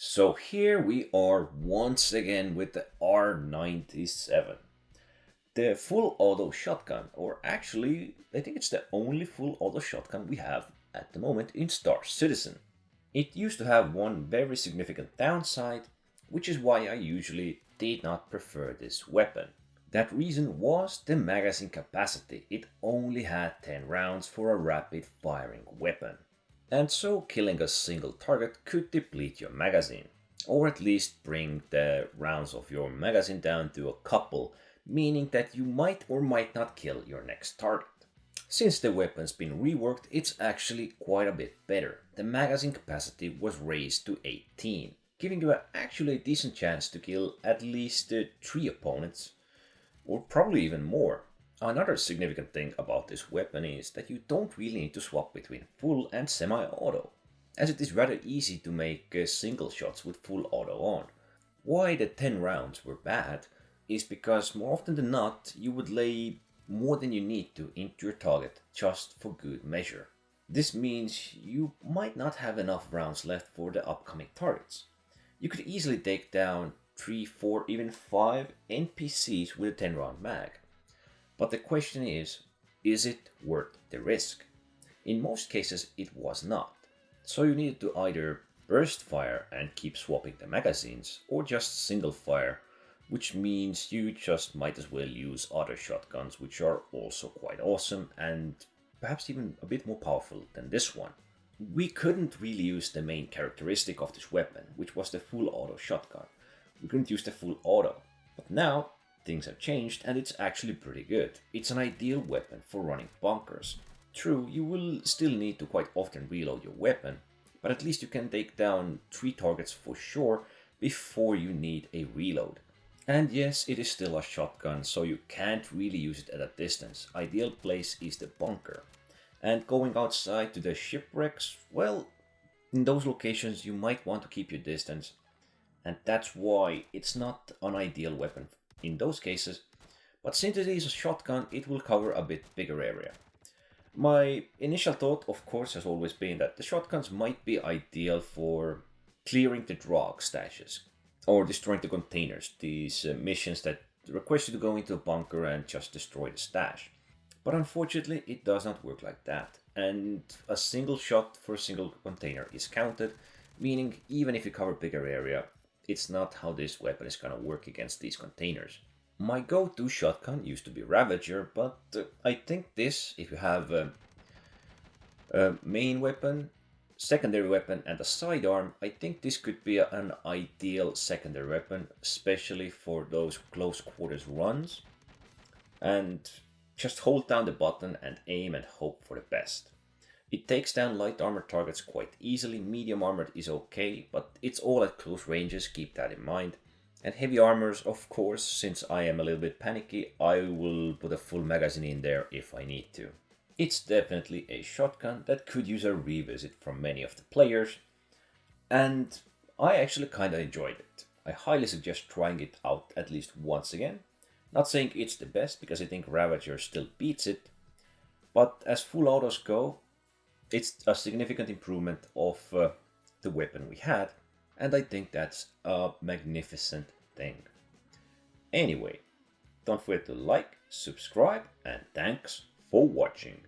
So here we are once again with the R97. The full auto shotgun, or actually, I think it's the only full auto shotgun we have at the moment in Star Citizen. It used to have one very significant downside, which is why I usually did not prefer this weapon. That reason was the magazine capacity. It only had 10 rounds for a rapid firing weapon. And so killing a single target could deplete your magazine, or at least bring the rounds of your magazine down to a couple, meaning that you might or might not kill your next target. Since the weapon's been reworked, it's actually quite a bit better. The magazine capacity was raised to 18, giving you actually a decent chance to kill at least 3 opponents, or probably even more. Another significant thing about this weapon is that you don't really need to swap between full and semi-auto, as it is rather easy to make single shots with full auto on. Why the 10 rounds were bad is because more often than not you would lay more than you need to into your target just for good measure. This means you might not have enough rounds left for the upcoming targets. You could easily take down 3, 4, even 5 NPCs with a 10 round mag. But the question is it worth the risk? In most cases, it was not. So you needed to either burst fire and keep swapping the magazines, or just single fire, which means you just might as well use other shotguns, which are also quite awesome and perhaps even a bit more powerful than this one. We couldn't really use the main characteristic of this weapon, which was the full auto shotgun. We couldn't use the full auto. But now, things have changed and it's actually pretty good. It's an ideal weapon for running bunkers. True, you will still need to quite often reload your weapon, but at least you can take down 3 targets for sure before you need a reload. And yes, it is still a shotgun, so you can't really use it at a distance. Ideal place is the bunker. And going outside to the shipwrecks, well, in those locations you might want to keep your distance, and that's why it's not an ideal weapon in those cases, but since it is a shotgun, it will cover a bit bigger area. My initial thought, of course, has always been that the shotguns might be ideal for clearing the drug stashes or destroying the containers, these missions that request you to go into a bunker and just destroy the stash. But unfortunately, it does not work like that, and a single shot for a single container is counted, meaning even if you cover bigger area, it's not how this weapon is gonna work against these containers. My go-to shotgun used to be Ravager, but I think this, if you have a main weapon, secondary weapon and a sidearm, I think this could be an ideal secondary weapon, especially for those close quarters runs. And just hold down the button and aim and hope for the best. It takes down light armor targets quite easily, medium armored is okay, but it's all at close ranges, keep that in mind. And heavy armors, of course, since I am a little bit panicky, I will put a full magazine in there if I need to. It's definitely a shotgun that could use a revisit from many of the players, and I actually kinda enjoyed it. I highly suggest trying it out at least once again. Not saying it's the best, because I think Ravager still beats it, but as full autos go, it's a significant improvement of the weapon we had, and I think that's a magnificent thing. Anyway, don't forget to like, subscribe, and thanks for watching.